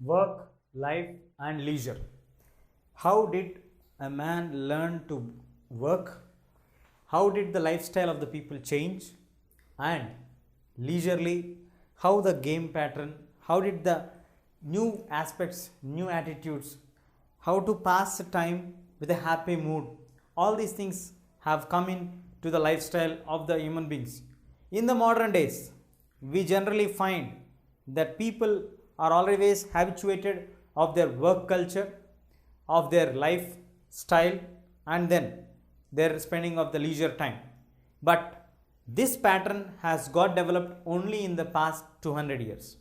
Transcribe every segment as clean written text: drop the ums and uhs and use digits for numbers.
Work, life, and leisure. How did a man learn to work? How did the lifestyle of the people change? And leisurely, how the game pattern, how did the new aspects, new attitudes, how to pass the time with a happy mood, all these things have come in to the lifestyle of the human beings. In the modern days, we generally find that people are always habituated of their work culture, of their lifestyle, and then their spending of the leisure time. But this pattern has got developed only in the past 200 years.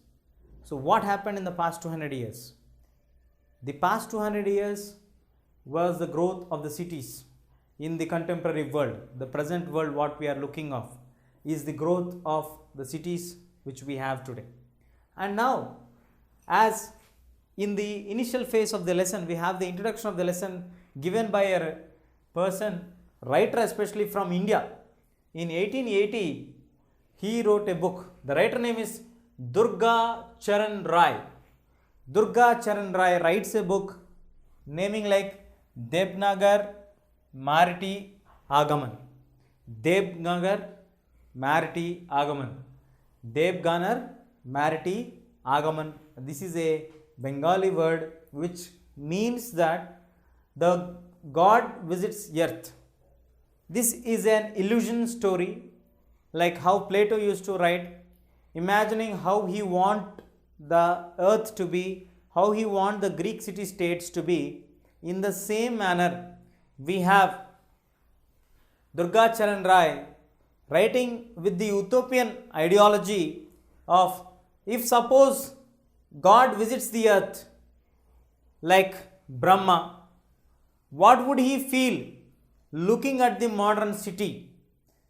So what happened in the past 200 years? The past 200 years was the growth of the cities in the contemporary world. The present world what we are looking of is the growth of the cities which we have today. And now, as in the initial phase of the lesson, we have the introduction of the lesson given by a person, writer especially from India. In 1880, he wrote a book. The writer name is Durga Charan Rai. Durga Charan Rai writes a book naming like Devnagar Mariti Agaman. Devnagar Mariti Agaman. Devganar Mariti Agaman. This is a Bengali word which means that the God visits earth. This is an illusion story, like how Plato used to write, imagining how he want the earth to be, how he want the Greek city states to be. In the same manner, we have Durga Charan Rai writing with the utopian ideology of, if suppose God visits the earth like Brahma, what would he feel looking at the modern city?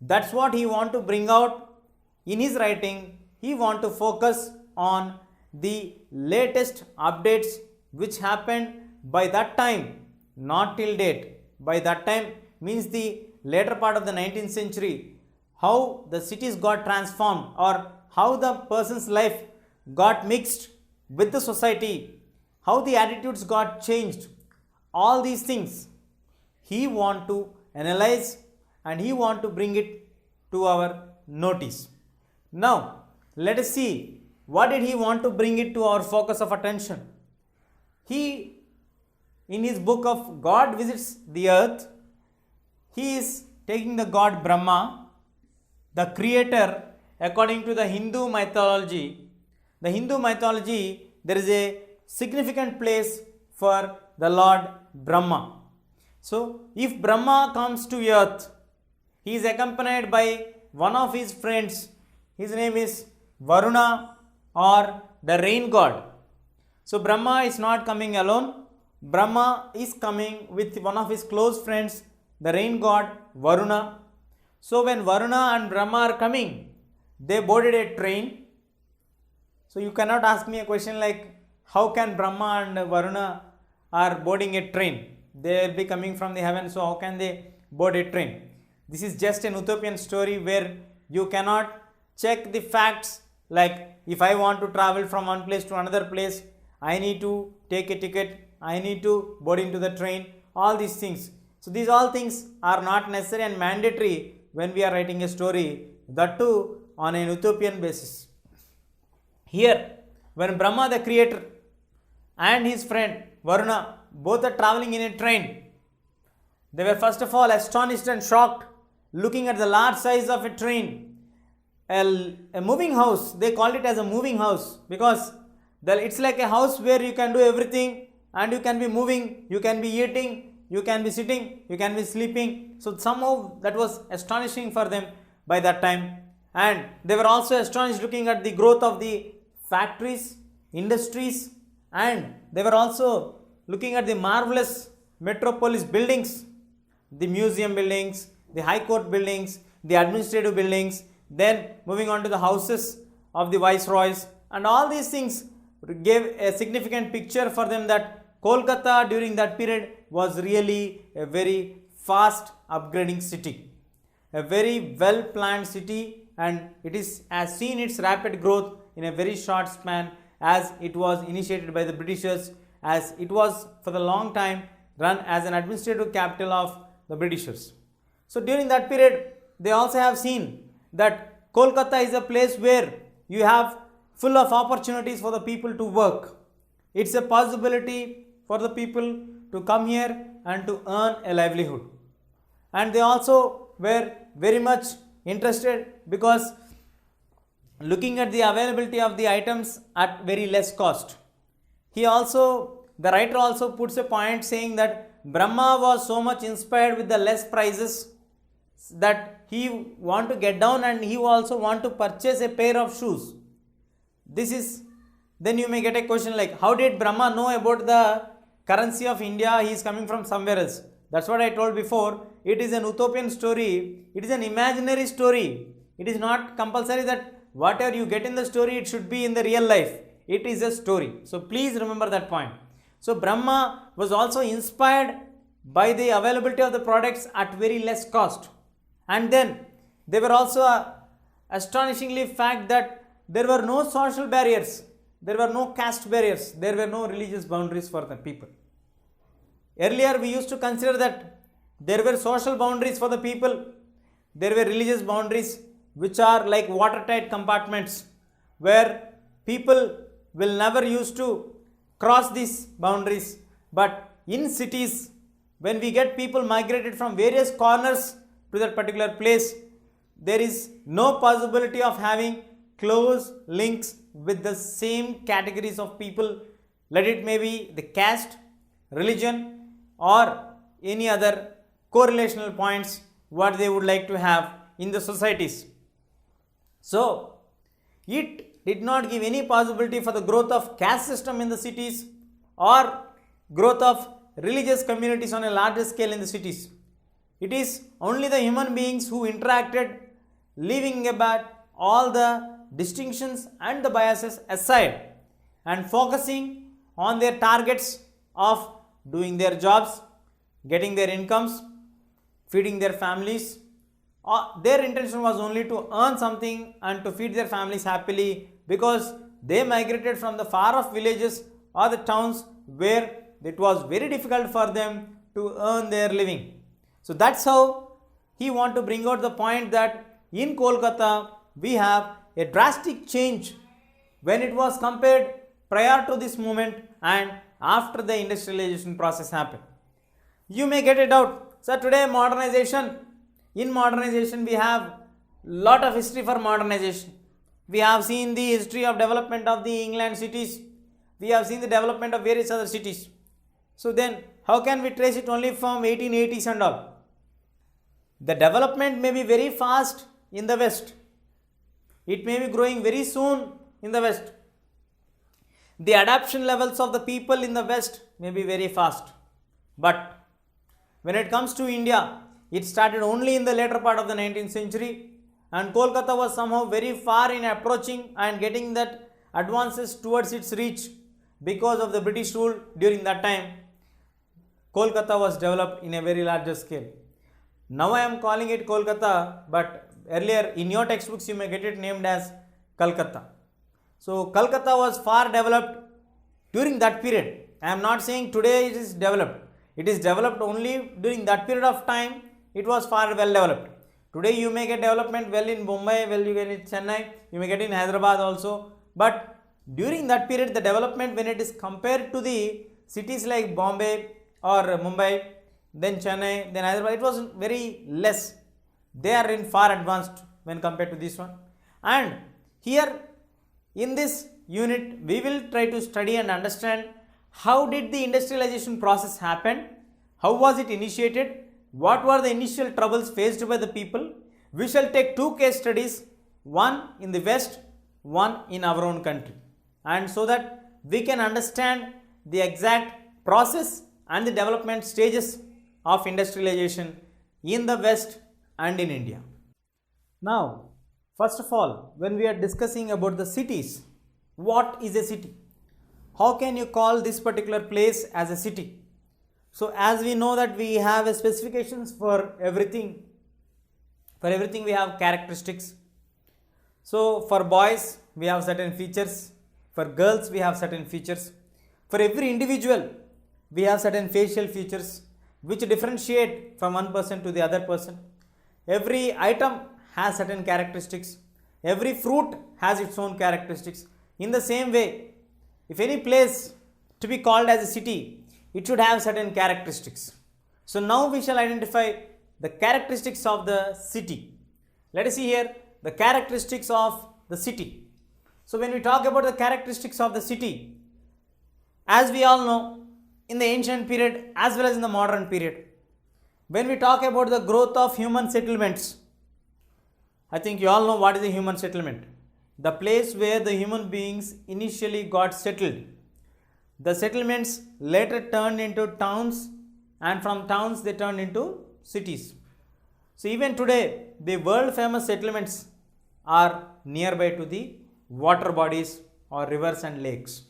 That's what he want to bring out in his writing. He want to focus on the latest updates which happened by that time, not till date. By that time means the later part of the 19th century, how the cities got transformed or how the person's life got mixed with the society, how the attitudes got changed. All these things he want to analyze and he want to bring it to our notice. Now let us see what did he want to bring it to our focus of attention. He, in his book of God Visits the Earth, he is taking the god Brahma, the creator. According to the Hindu mythology, there is a significant place for the Lord Brahma. So if Brahma comes to earth, he is accompanied by one of his friends. His name is Varuna, or the rain god. So Brahma is not coming alone. Brahma is coming with one of his close friends, the rain god Varuna. So when Varuna and Brahma are coming, they boarded a train. So you cannot ask me a question like, how can Brahma and Varuna are boarding a train? They will be coming from the heaven, so how can they board a train? This is just an utopian story where you cannot check the facts, like if I want to travel from one place to another place, I need to take a ticket, I need to board into the train, all these things. So these all things are not necessary and mandatory when we are writing a story, that too on an utopian basis. Here, when Brahma the creator and his friend Varuna both are traveling in a train, they were first of all astonished and shocked looking at the large size of a train. A moving house, they called it as a moving house because it's like a house where you can do everything and you can be moving, you can be eating, you can be sitting, you can be sleeping. So somehow that was astonishing for them by that time. And they were also astonished looking at the growth of the factories, industries, and they were also looking at the marvelous metropolis buildings, the museum buildings, the high court buildings, the administrative buildings, then moving on to the houses of the viceroys, and all these things gave a significant picture for them that Kolkata during that period was really a very fast upgrading city, a very well planned city, and it has seen its rapid growth in a very short span, as it was initiated by the Britishers, as it was for the long time run as an administrative capital of the Britishers. So during that period, they also have seen that Kolkata is a place where you have full of opportunities for the people to work. It's a possibility for the people to come here and to earn a livelihood. And they also were very much interested because looking at the availability of the items at very less cost. The writer also puts a point saying that Brahma was so much inspired with the less prices that he want to get down and he also want to purchase a pair of shoes. Then you may get a question like, how did Brahma know about the currency of India? He is coming from somewhere else. That's what I told before. It is an utopian story. It is an imaginary story. It is not compulsory that whatever you get in the story, it should be in the real life. It is a story. So please remember that point. So Brahma was also inspired by the availability of the products at very less cost. And then they were also astonishingly fact that there were no social barriers. There were no caste barriers. There were no religious boundaries for the people. Earlier we used to consider that there were social boundaries for the people. There were religious boundaries which are like watertight compartments where people will never used to cross these boundaries. But in cities, when we get people migrated from various corners to that particular place, there is no possibility of having close links with the same categories of people, let it may be the caste, religion or any other correlational points what they would like to have in the societies. So it did not give any possibility for the growth of caste system in the cities or growth of religious communities on a larger scale in the cities. It is only the human beings who interacted, leaving about all the distinctions and the biases aside and focusing on their targets of doing their jobs, getting their incomes, feeding their families. Their intention was only to earn something and to feed their families happily, because they migrated from the far off villages or the towns where it was very difficult for them to earn their living. So that's how he want to bring out the point that in Kolkata we have a drastic change when it was compared prior to this movement and after the industrialization process happened. You may get a doubt, so today in modernization we have lot of history for modernization. We have seen the history of development of the England cities. We have seen the development of various other cities. So then how can we trace it only from 1880s and all? The development may be very fast in the West. It may be growing very soon in the West. The adoption levels of the people in the West may be very fast. But when it comes to India, it started only in the later part of the 19th century, and Kolkata was somehow very far in approaching and getting that advances towards its reach because of the British rule during that time. Kolkata was developed in a very larger scale. Now I am calling it Kolkata, but earlier in your textbooks you may get it named as Calcutta. So Calcutta was far developed during that period. I am not saying today it is developed. It is developed only during that period of time. It was far well developed. Today you may get development well in Mumbai, well you get in Chennai, you may get in Hyderabad also. But during that period, the development, when it is compared to the cities like Bombay or Mumbai, then Chennai, then Hyderabad, it was very less. They are in far advanced when compared to this one. And here in this unit, we will try to study and understand how did the industrialization process happen, how was it initiated, what were the initial troubles faced by the people. We shall take two case studies, one in the West, one in our own country, and so that we can understand the exact process and the development stages of industrialization in the West and in India. Now, first of all, when we are discussing about the cities, what is a city? How can you call this particular place as a city? So as we know that we have specifications for everything. For everything we have characteristics. So for boys we have certain features, For girls, we have certain features. For every individual, we have certain facial features which differentiate from one person to the other person. Every item has certain characteristics. Every fruit has its own characteristics. In the same way, if any place to be called as a city, it should have certain characteristics. So now we shall identify the characteristics of the city. Let us see here the characteristics of the city. So when we talk about the characteristics of the city, as we all know, in the ancient period as well as in the modern period, when we talk about the growth of human settlements, I think you all know what is a human settlement. The place where the human beings initially got settled. The settlements later turned into towns, and from towns they turned into cities. So even today, the world famous settlements are nearby to the water bodies or rivers and lakes.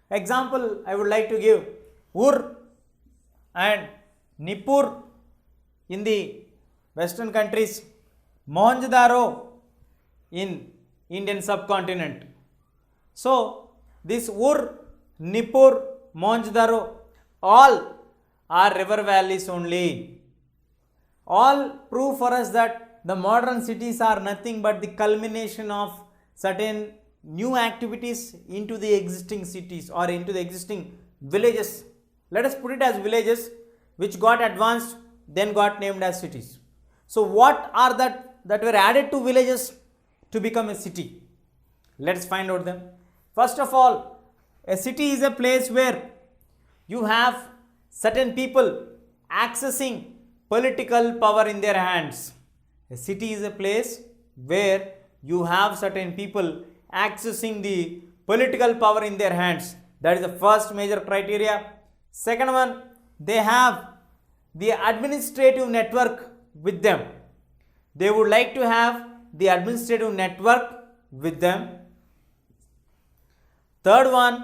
Example I would like to give: Ur and Nippur in the western countries, Mohenjo-daro in Indian subcontinent. So this Ur, Nippur, Mohenjo-daro, all are river valleys only. All prove for us that the modern cities are nothing but the culmination of certain new activities into the existing cities or into the existing villages. Let us put it as villages which got advanced, then got named as cities. So what are that were added to villages to become a city? Let us find out them. First of all, a city is a place where you have certain people accessing political power in their hands. A city is a place where you have certain people accessing the political power in their hands. That is the first major criteria. Second one, they have the administrative network with them. They would like to have the administrative network with them. Third one,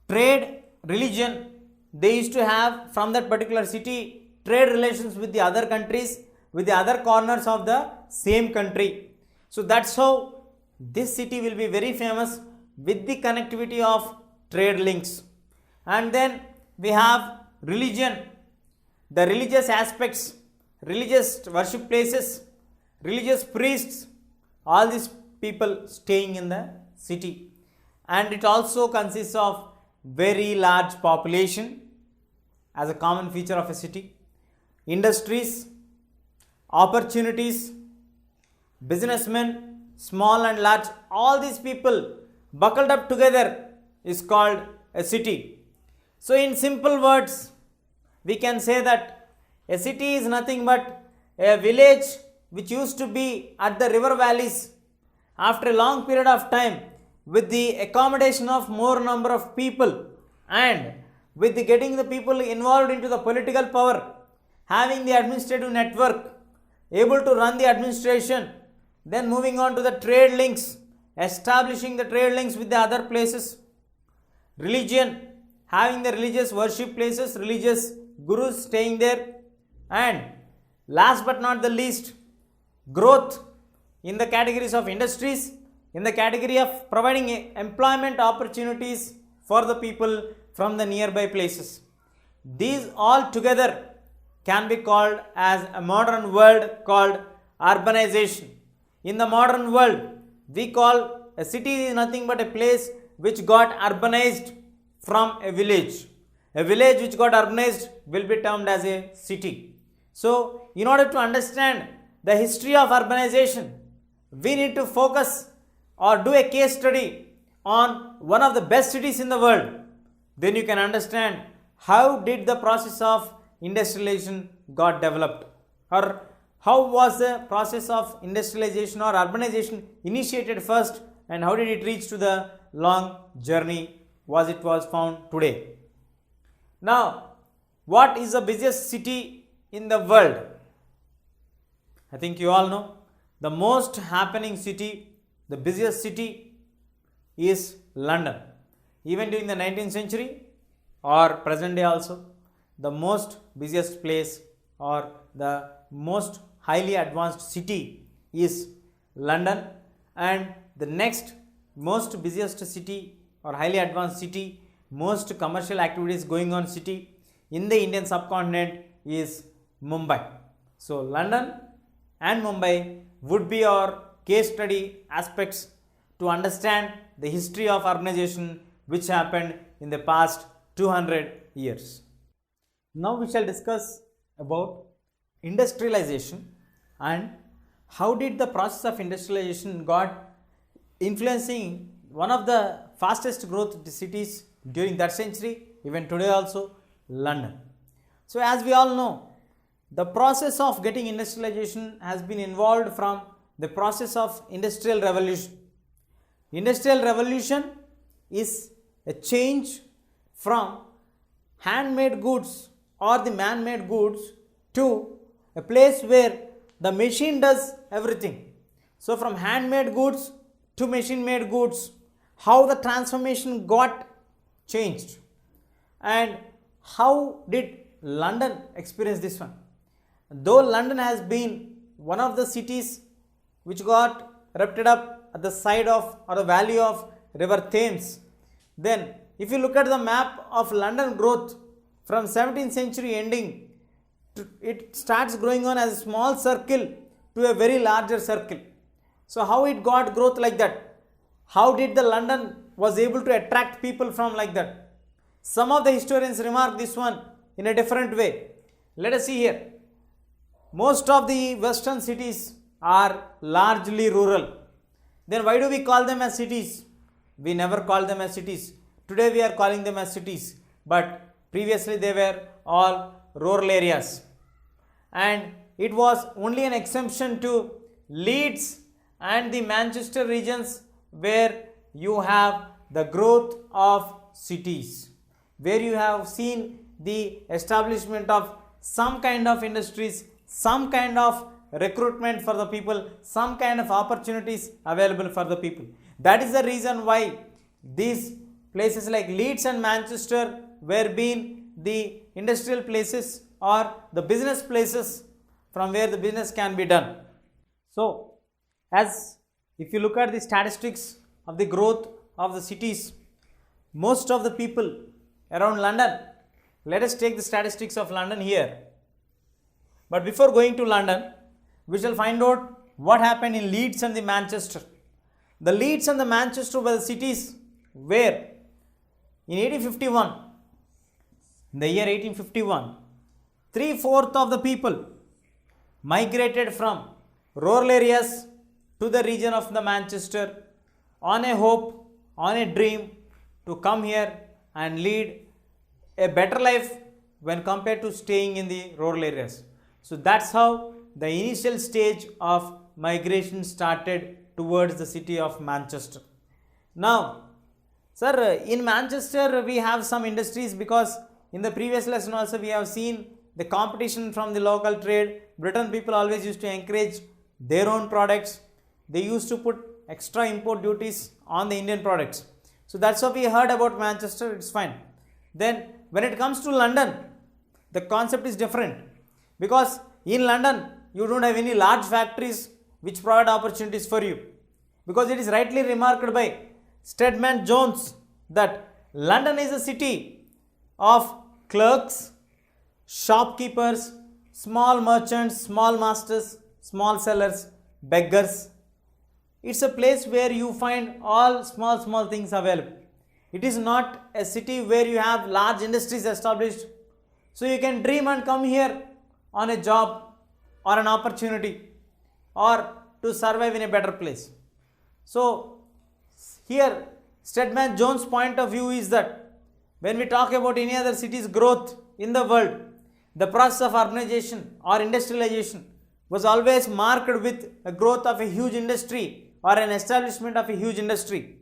trade, religion. They used to have from that particular city trade relations with the other countries, with the other corners of the same country. So that's how this city will be very famous with the connectivity of trade links. And then we have religion, the religious aspects, religious worship places, religious priests, all these people staying in the city. And it also consists of very large population as a common feature of a city. Industries, opportunities, businessmen, small and large, all these people buckled up together is called a city. So in simple words, we can say that a city is nothing but a village which used to be at the river valleys. After a long period of time, with the accommodation of more number of people and with the getting the people involved into the political power, having the administrative network, able to run the administration, then moving on to the trade links, establishing the trade links with the other places, religion, having the religious worship places, religious gurus staying there, and last but not the least, growth in the categories of industries, in the category of providing employment opportunities for the people from the nearby places. These all together can be called as a modern world called urbanization. In the modern world, we call a city is nothing but a place which got urbanized from a village. A village which got urbanized will be termed as a city. So, in order to understand the history of urbanization, we need to focus or do a case study on one of the best cities in the world. Then you can understand how did the process of industrialization got developed, or how was the process of industrialization or urbanization initiated first, and how did it reach to the long journey it was found today. Now, what is the busiest city in the world? I think you all know the most happening city, the busiest city is London. Even during the 19th century or present day also, the most busiest place or the most highly advanced city is London, and the next most busiest city or highly advanced city, most commercial activities going on city in the Indian subcontinent is Mumbai. So London and Mumbai would be our case study aspects to understand the history of urbanization which happened in the past 200 years. Now we shall discuss about industrialization and how did the process of industrialization got influencing one of the fastest growth cities during that century, even today also, London. So as we all know, the process of getting industrialization has been involved from the process of industrial revolution. Industrial revolution is a change from handmade goods or the man-made goods to a place where the machine does everything. So from handmade goods to machine-made goods, how the transformation got changed and how did London experience this one? Though London has been one of the cities which got erupted up at the side of or the valley of river Thames, then if you look at the map of London growth from 17th century ending, it starts growing on as a small circle to a very larger circle. So how it got growth like that? How did the London was able to attract people from like that? Some of the historians remark this one in a different way. Let us see here. Most of the western cities are largely rural. Then why do we call them as cities? We never call them as cities. Today we are calling them as cities, but previously they were all rural areas. And it was only an exemption to Leeds and the Manchester regions where you have the growth of cities, where you have seen the establishment of some kind of industries, some kind of recruitment for the people, some kind of opportunities available for the people. That is the reason why these places like Leeds and Manchester were being the industrial places or the business places from where the business can be done. So, as if you look at the statistics of the growth of the cities, most of the people around London, let us take the statistics of London here. But before going to London, we shall find out what happened in Leeds and the Manchester. The Leeds and the Manchester were the cities where in 1851, in the year 1851, 3/4 of the people migrated from rural areas to the region of the Manchester on a hope, on a dream to come here and lead a better life when compared to staying in the rural areas. So that's how the initial stage of migration started towards the city of Manchester. Now, sir, in Manchester we have some industries because in the previous lesson also we have seen the competition from the local trade. Britain people always used to encourage their own products. They used to put extra import duties on the Indian products. So that's what we heard about Manchester, it's fine. Then when it comes to London, the concept is different because in London you don't have any large factories which provide opportunities for you, because it is rightly remarked by Stedman Jones that London is a city of clerks, shopkeepers, small merchants, small masters, small sellers, beggars. It's a place where you find all small things available. It is not a city where you have large industries established. So you can dream and come here on a job or an opportunity or to survive in a better place. So here Stedman Jones' point of view is that when we talk about any other city's growth in the world, the process of urbanization or industrialization was always marked with a growth of a huge industry or an establishment of a huge industry.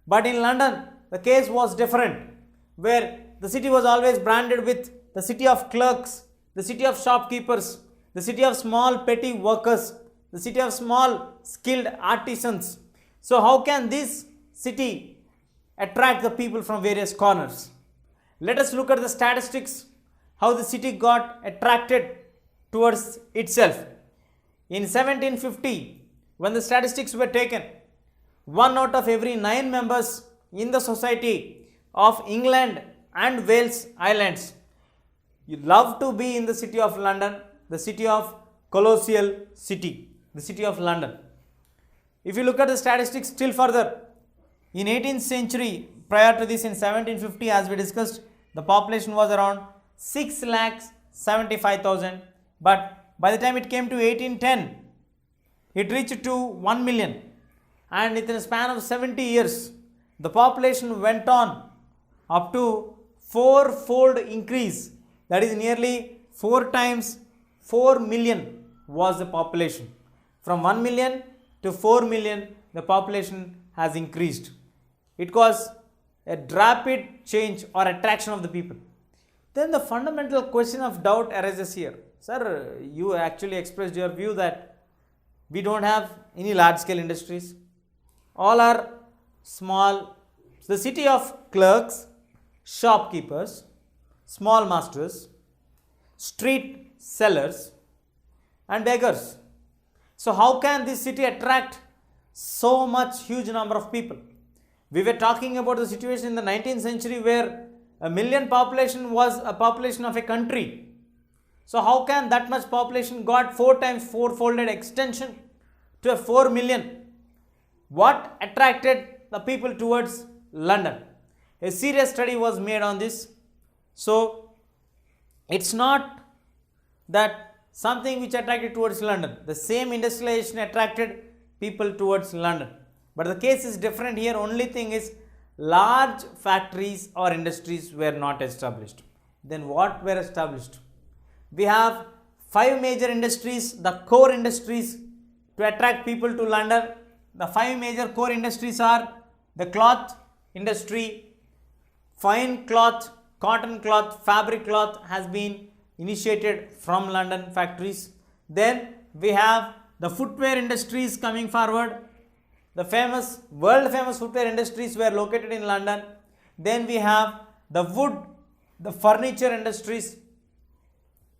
But in London, the case was different, where the city was always branded with the city of clerks, the city of shopkeepers, the city of small petty workers, the city of small skilled artisans. So how can this city attract the people from various corners? Let us look at the statistics, how the city got attracted towards itself. In 1750, when the statistics were taken, 1 out of every 9 members in the society of England and Wales Islands you love to be in the city of London, the city of Colossal City, the city of London. If you look at the statistics still further, in 18th century, prior to this in 1750 as we discussed, the population was around 6,75,000, but by the time it came to 1810, it reached to 1 million, and within a span of 70 years, the population went on up to 4-fold increase, that is nearly 4 times 4 million was the population. From 1 million to 4 million, the population has increased. It was a rapid change or attraction of the people. Then the fundamental question of doubt arises here. Sir, you actually expressed your view that we don't have any large scale industries. All are small. The city of clerks, shopkeepers, small masters, street sellers and beggars. So how can this city attract so much huge number of people? We were talking about the situation in the 19th century where a million population was a population of a country. So how can that much population got 4 times 4-folded extension to a 4 million? What attracted the people towards London? A serious study was made on this. So it's not that something which attracted towards London. The same industrialization attracted people towards London. But the case is different here. Only thing is large factories or industries were not established. Then what were established? We have 5 major industries, the core industries to attract people to London. The 5 major core industries are the cloth industry, fine cloth, cotton cloth, fabric cloth has been initiated from London factories. Then we have the footwear industries coming forward. The famous, world famous footwear industries were located in London. Then we have the wood, the furniture industries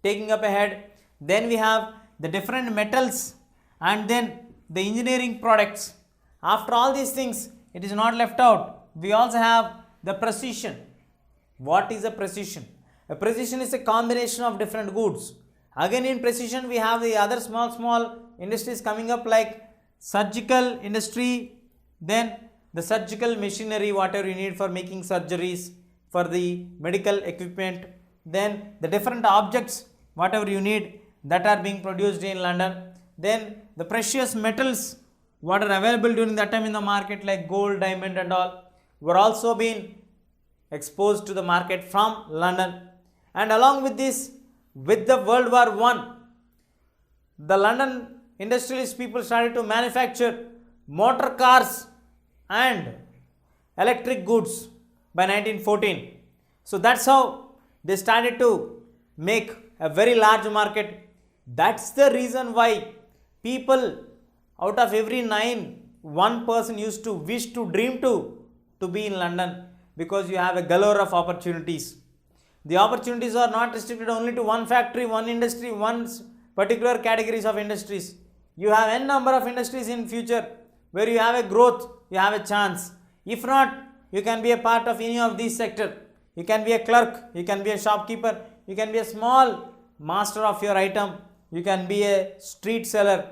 taking up ahead. Then we have the different metals and then the engineering products. After all these things, it is not left out. We also have the precision. What is a precision? A precision is a combination of different goods. Again in precision, we have the other small industries coming up like surgical industry, then the surgical machinery, whatever you need for making surgeries, for the medical equipment, then the different objects, whatever you need that are being produced in London, then the precious metals, what are available during that time in the market like gold, diamond and all, were also being exposed to the market from London. And along with this, with the World War I, the London industrialist people started to manufacture motor cars and electric goods by 1914. So that's how they started to make a very large market. That's the reason why people out of every 9, 1 person used to wish to dream to be in London, because you have a galore of opportunities. The opportunities are not restricted only to one factory, one industry, one particular categories of industries. You have n number of industries in future where you have a growth, you have a chance. If not, you can be a part of any of these sectors. You can be a clerk, you can be a shopkeeper, you can be a small master of your item, you can be a street seller.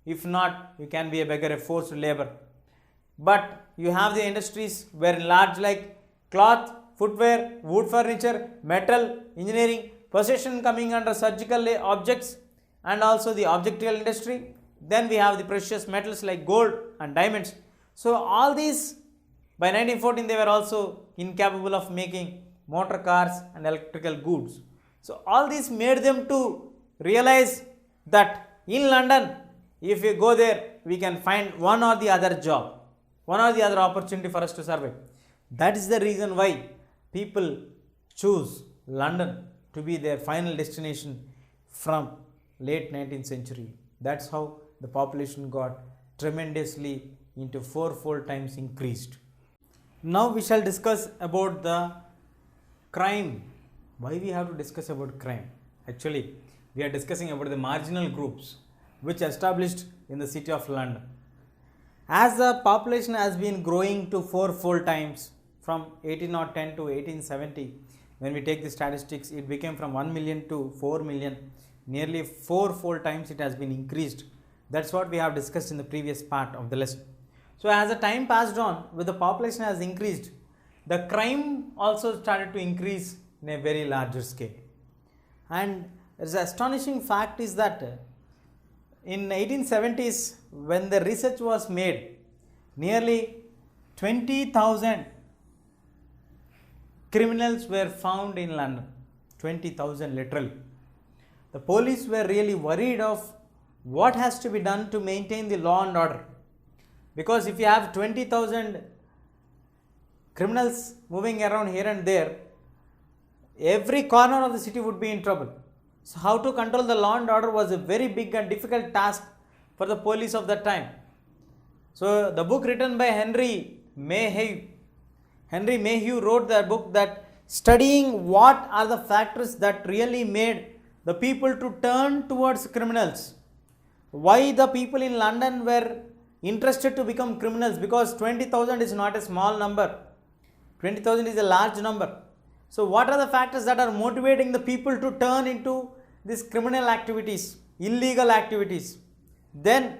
If not, you can be a beggar, a forced labor. But you have the industries where large like cloth, footwear, wood furniture, metal, engineering, possession coming under surgical objects and also the objectical industry. Then we have the precious metals like gold and diamonds. So all these, by 1914 they were also incapable of making motor cars and electrical goods. So all these made them to realize that in London, if we go there, we can find one or the other job, one or the other opportunity for us to survive. That is the reason why people choose London to be their final destination from late 19th century. That's how the population got tremendously into 4-fold times increased. Now we shall discuss about the crime. Why we have to discuss about crime? Actually, we are discussing about the marginal groups which established in the city of London. As the population has been growing to four-fold times from 1810 to 1870, when we take the statistics, it became from 1 million to 4 million, nearly four-fold times it has been increased. That's what we have discussed in the previous part of the lesson. So as the time passed on, with the population has increased, the crime also started to increase in a very larger scale. And the astonishing fact is that in 1870s, when the research was made, nearly 20,000 criminals were found in London. 20,000 literally. The police were really worried of what has to be done to maintain the law and order. Because if you have 20,000 criminals moving around here and there, every corner of the city would be in trouble. So how to control the law and order was a very big and difficult task for the police of that time. So the book written by Henry Mayhew wrote the book that studying what are the factors that really made the people to turn towards criminals. Why the people in London were interested to become criminals, because 20,000 is not a small number. 20,000 is a large number. So what are the factors that are motivating the people to turn into these criminal activities, illegal activities? Then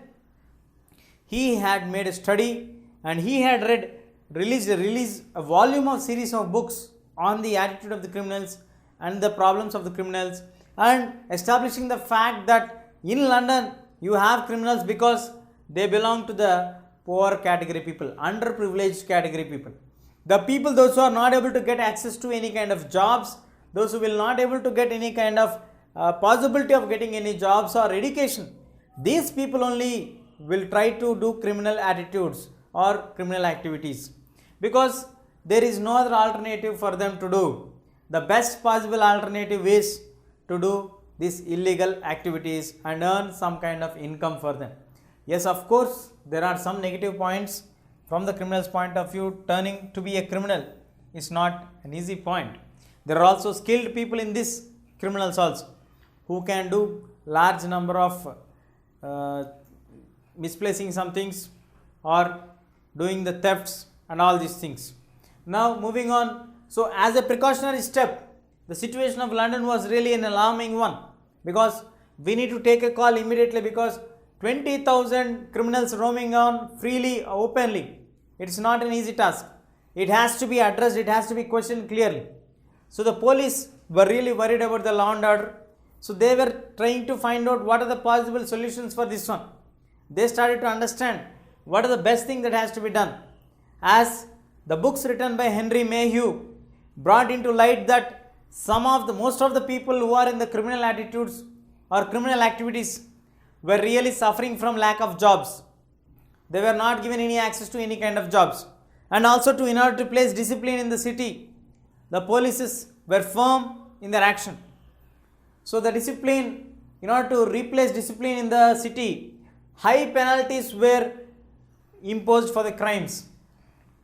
he had made a study and he had released a volume of series of books on the attitude of the criminals and the problems of the criminals, and establishing the fact that in London you have criminals because they belong to the poor category people, underprivileged category people. The people, those who are not able to get access to any kind of jobs, those who will not able to get any kind of possibility of getting any jobs or education, these people only will try to do criminal attitudes or criminal activities, because there is no other alternative for them to do. The best possible alternative is to do these illegal activities and earn some kind of income for them. Yes, of course, there are some negative points. From the criminal's point of view, turning to be a criminal is not an easy point. There are also skilled people in this criminals also, who can do large number of misplacing some things or doing the thefts and all these things. Now moving on, so as a precautionary step, the situation of London was really an alarming one, because we need to take a call immediately, because 20,000 criminals roaming on freely, openly, it's not an easy task. It has to be addressed, it has to be questioned clearly. So the police were really worried about the law and order. So they were trying to find out what are the possible solutions for this one. They started to understand what are the best thing that has to be done. As the books written by Henry Mayhew brought into light that most of the people who are in the criminal attitudes or criminal activities were really suffering from lack of jobs. They were not given any access to any kind of jobs. And also in order to place discipline in the city, the polices were firm in their action. So the discipline, in order to replace discipline in the city, high penalties were imposed for the crimes.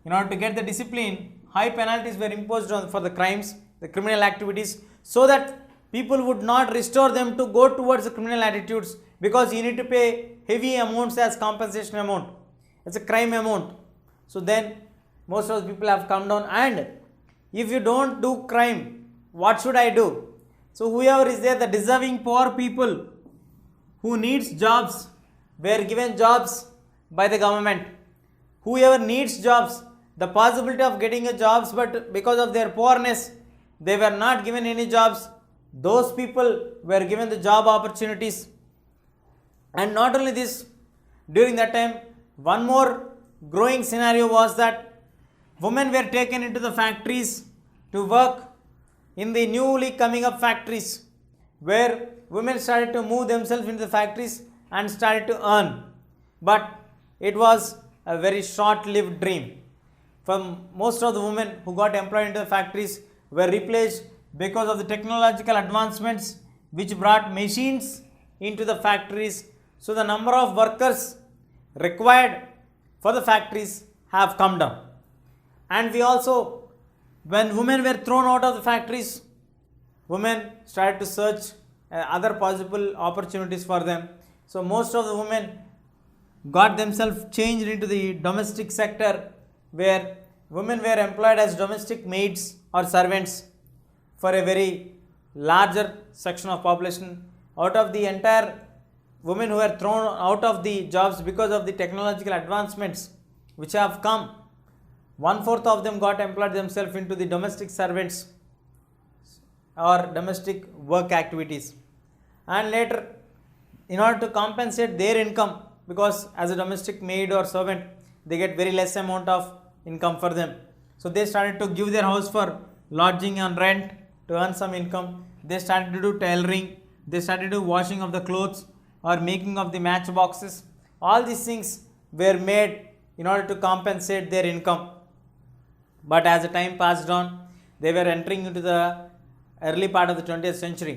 In order to get the discipline, high penalties were imposed for the crimes, the criminal activities, so that people would not restore them to go towards the criminal attitudes, because you need to pay heavy amounts as compensation amount. It's a crime amount. So then most of the people have come down, and if you don't do crime, what should I do? So whoever is there, the deserving poor people who needs jobs were given jobs by the government. Whoever needs jobs, the possibility of getting a jobs, but because of their poorness, they were not given any jobs. Those people were given the job opportunities. And not only this, during that time, one more growing scenario was that women were taken into the factories to work in the newly coming up factories, where women started to move themselves into the factories and started to earn. But it was a very short-lived dream. From most of the women who got employed into the factories were replaced because of the technological advancements which brought machines into the factories. So the number of workers required for the factories have come down. And we also, when women were thrown out of the factories, women started to search other possible opportunities for them. So most of the women got themselves changed into the domestic sector, where women were employed as domestic maids or servants for a very larger section of population. Out of the entire women who were thrown out of the jobs because of the technological advancements which have come, 1/4 of them got employed themselves into the domestic servants or domestic work activities. And later, in order to compensate their income, because as a domestic maid or servant they get very less amount of income for them, so they started to give their house for lodging and rent to earn some income. They started to do tailoring, they started to do washing of the clothes or making of the matchboxes. All these things were made in order to compensate their income. But as the time passed on, they were entering into the early part of the 20th century.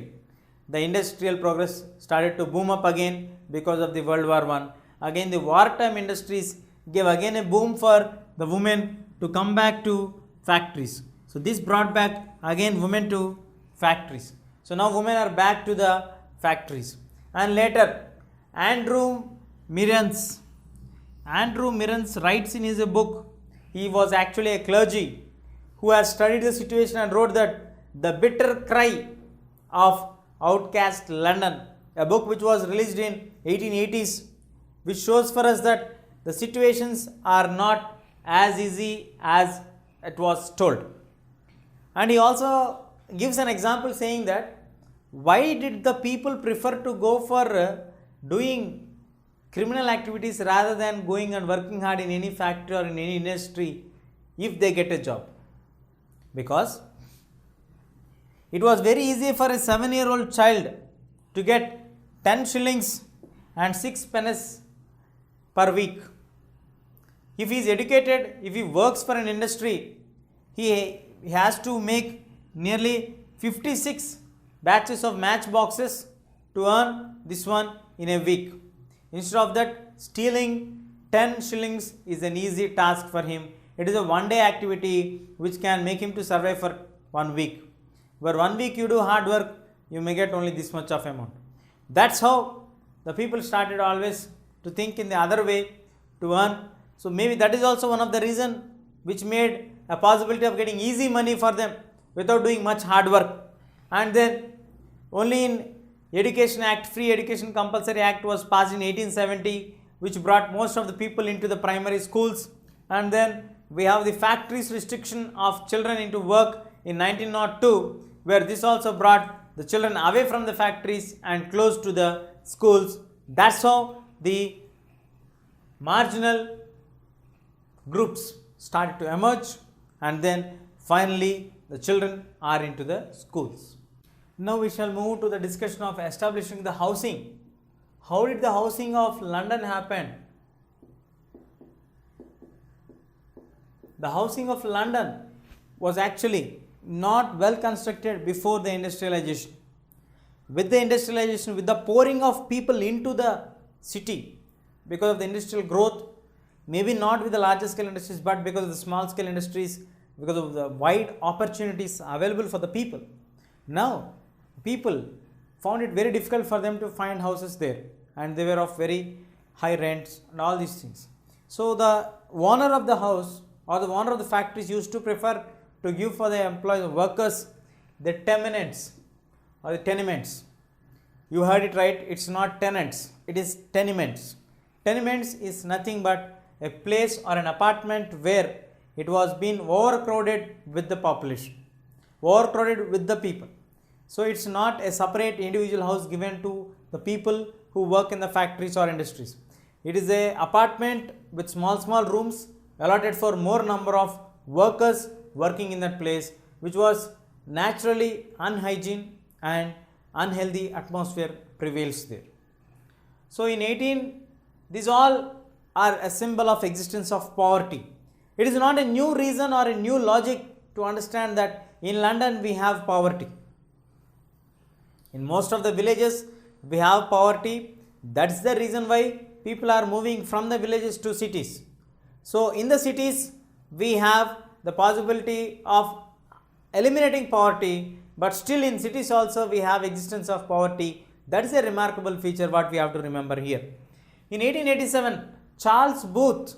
The industrial progress started to boom up again because of the World War I. Again, the wartime industries gave again a boom for the women to come back to factories. So this brought back again women to factories. So now women are back to the factories. And later, Andrew Mirans writes in his book, he was actually a clergy who has studied the situation and wrote that The Bitter Cry of Outcast London, a book which was released in 1880s, which shows for us that the situations are not as easy as it was told. And he also gives an example saying that why did the people prefer to go for doing criminal activities rather than going and working hard in any factory or in any industry if they get a job? Because it was very easy for a 7-year-old child to get 10 shillings and 6 pennies per week. If he is educated, if he works for an industry, he has to make nearly 56 batches of matchboxes to earn this one in a week. Instead of that, stealing 10 shillings is an easy task for him. It is a one-day activity which can make him to survive for 1 week. Where 1 week you do hard work, you may get only this much of amount. That's how the people started always to think in the other way to earn. So maybe that is also one of the reason which made a possibility of getting easy money for them without doing much hard work. And then only in Education Act, Free Education Compulsory Act was passed in 1870, which brought most of the people into the primary schools. And then we have the factories restriction of children into work in 1902, where this also brought the children away from the factories and close to the schools. That's how the marginal groups started to emerge, and then finally the children are into the schools. Now we shall move to the discussion of establishing the housing. How did the housing of London happen? The housing of London was actually not well constructed before the industrialization. With the industrialization, with the pouring of people into the city because of the industrial growth, maybe not with the larger scale industries, but because of the small scale industries, because of the wide opportunities available for the people. Now, people found it very difficult for them to find houses there, and they were of very high rents and all these things. So the owner of the house or the owner of the factories used to prefer to give for the employees, workers, the tenements or the tenements. You heard it right, it's not tenants, it is tenements. Tenements is nothing but a place or an apartment where it was being overcrowded with the population, overcrowded with the people. So it's not a separate individual house given to the people who work in the factories or industries. It is a apartment with small rooms allotted for more number of workers working in that place, which was naturally unhygiene and unhealthy atmosphere prevails there. So in 18, these all are a symbol of existence of poverty. It is not a new reason or a new logic to understand that in London we have poverty. In most of the villages we have poverty. That's the reason why people are moving from the villages to cities. So in the cities we have the possibility of eliminating poverty, but still in cities also we have existence of poverty. That is a remarkable feature what we have to remember here. In 1887, Charles Booth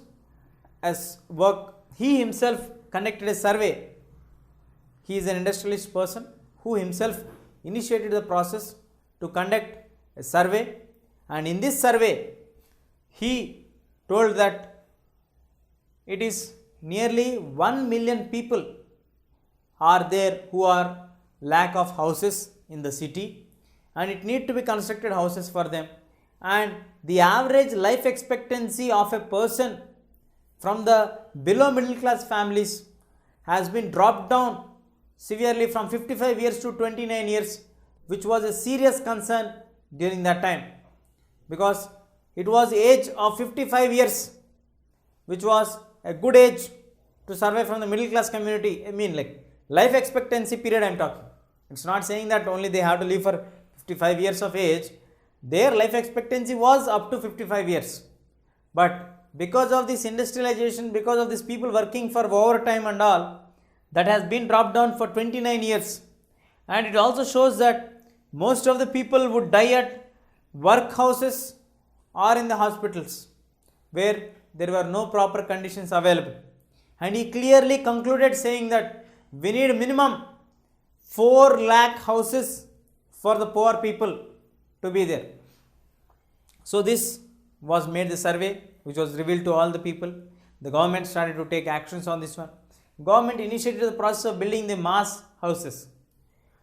he himself conducted a survey. He is an industrialist person who himself initiated the process to conduct a survey, and in this survey he told that it is nearly 1 million people are there who are lack of houses in the city, and it need to be constructed houses for them, and the average life expectancy of a person from the below middle class families has been dropped down severely from 55 years to 29 years, which was a serious concern during that time, because it was age of 55 years which was a good age to survive from the middle class community. I mean, like, life expectancy period I am talking. It's not saying that only they have to live for 55 years of age. Their life expectancy was up to 55 years. But because of this industrialization, because of these people working for overtime and all, that has been dropped down for 29 years. And it also shows that most of the people would die at workhouses or in the hospitals where there were no proper conditions available. And he clearly concluded saying that we need minimum 4 lakh houses for the poor people to be there. So this was made the survey which was revealed to all the people. The government started to take actions on this one. Government initiated the process of building the mass houses.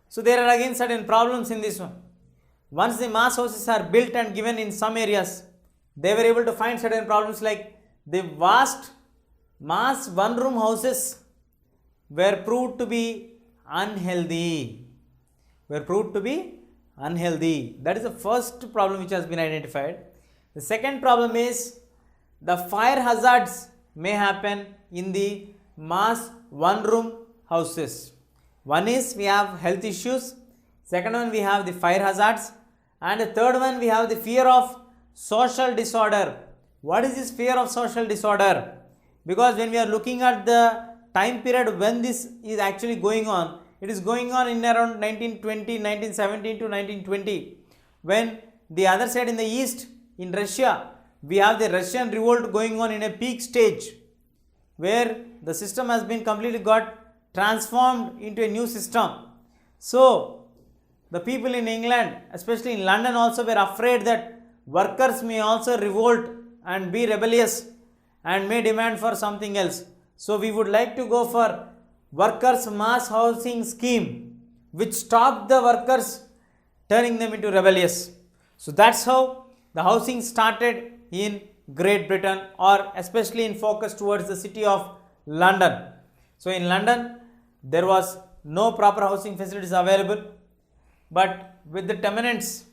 So there are again certain problems in this one. Once the mass houses are built and given in some areas, they were able to find certain problems, like the vast mass one-room houses were proved to be unhealthy. That is the first problem which has been identified. The second problem is the fire hazards may happen in the mass one-room houses. One is we have health issues, second one we have the fire hazards, and the third one we have the fear of social disorder. What is this fear of social disorder? Because when we are looking at the time period when this is actually going on, it is going on in around 1920, 1917 to 1920, when the other side in the east, in Russia, we have the Russian revolt going on in a peak stage, where the system has been completely got transformed into a new system. So the people in England, especially in London also, were afraid that workers may also revolt and be rebellious and may demand for something else. So we would like to go for workers mass housing scheme, which stopped the workers turning them into rebellious. So that's how the housing started in Great Britain, or especially in focus towards the city of London. So in London there was no proper housing facilities available, but with the tenements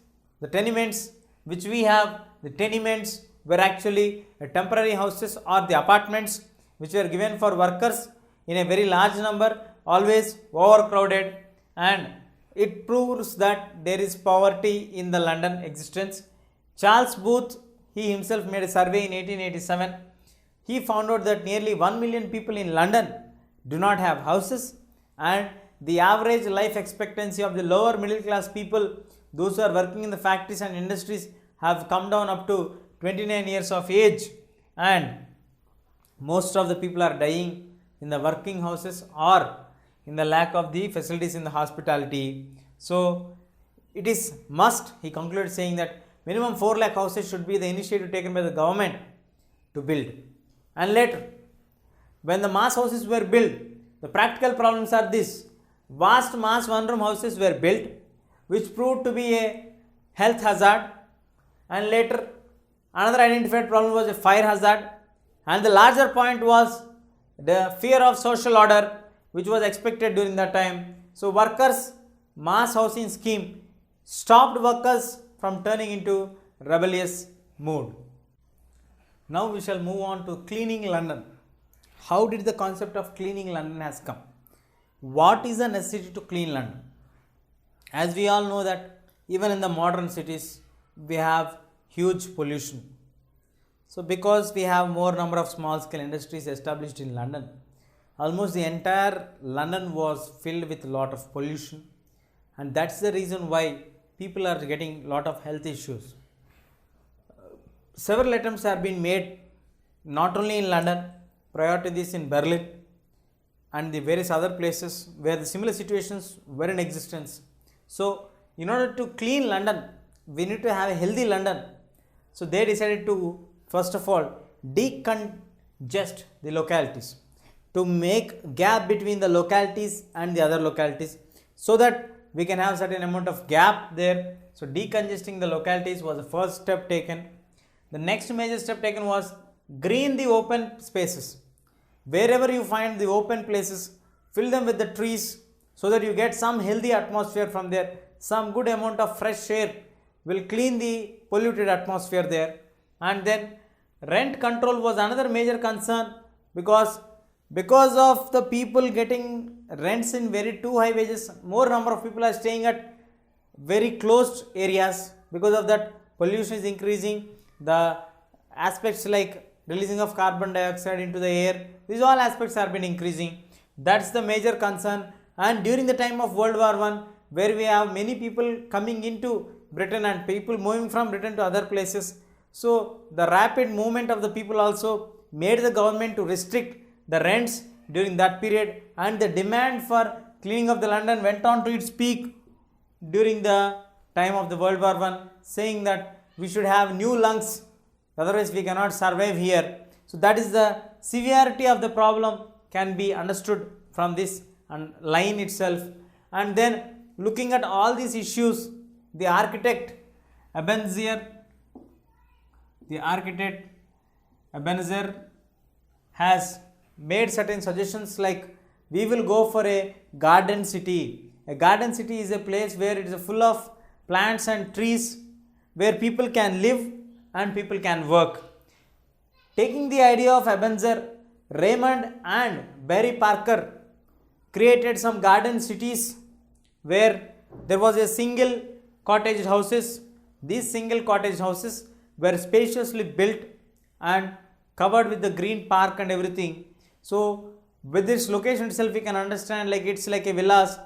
which we have, the tenements were actually temporary houses or the apartments which were given for workers in a very large number, always overcrowded, and it proves that there is poverty in the London existence. Charles Booth, he himself made a survey in 1887. He found out that nearly 1 million people in London do not have houses, and the average life expectancy of the lower middle class people, those who are working in the factories and industries, have come down up to 29 years of age, and most of the people are dying in the working houses or in the lack of the facilities in the hospitality. So it is must, he concluded saying that minimum 4 lakh houses should be the initiative taken by the government to build. And later, when the mass houses were built, the practical problems are this: vast mass one-room houses were built, which proved to be a health hazard, and later another identified problem was a fire hazard, and the larger point was the fear of social order, which was expected during that time. So workers mass housing scheme stopped workers from turning into rebellious mood. Now we shall move on to cleaning London. How did the concept of cleaning London has come? What is the necessity to clean London? As we all know that even in the modern cities we have huge pollution. So because we have more number of small scale industries established in London, almost the entire London was filled with a lot of pollution, and that's the reason why people are getting a lot of health issues. Several attempts have been made not only in London, prior to this in Berlin and the various other places where the similar situations were in existence. So, in order to clean London, we need to have a healthy London. So, they decided to first of all decongest the localities, to make gap between the localities and the other localities, so that we can have certain amount of gap there. So, decongesting the localities was the first step taken. The next major step taken was green the open spaces. Wherever you find the open places, fill them with the trees so that you get some healthy atmosphere from there. Some good amount of fresh air will clean the polluted atmosphere there. And then rent control was another major concern, because of the people getting rents in very too high wages, more number of people are staying at very closed areas. Because of that, pollution is increasing. The aspects like releasing of carbon dioxide into the air, these all aspects have been increasing. That's the major concern. And during the time of World War I, where we have many people coming into Britain and people moving from Britain to other places, so the rapid movement of the people also made the government to restrict the rents during that period, and the demand for cleaning of the London went on to its peak during the time of the World War I, saying that we should have new lungs, otherwise we cannot survive here. So that is the severity of the problem can be understood from this line itself. And then looking at all these issues, the architect Ebenezer has made certain suggestions, like we will go for a garden city. A garden city is a place where it is full of plants and trees, where people can live and people can work. Taking the idea of Ebenezer, Raymond and Barry Parker created some garden cities where there was a single cottage houses. These single cottage houses were spaciously built and covered with the green park and everything. So with this location itself, we can understand like it's like a villas.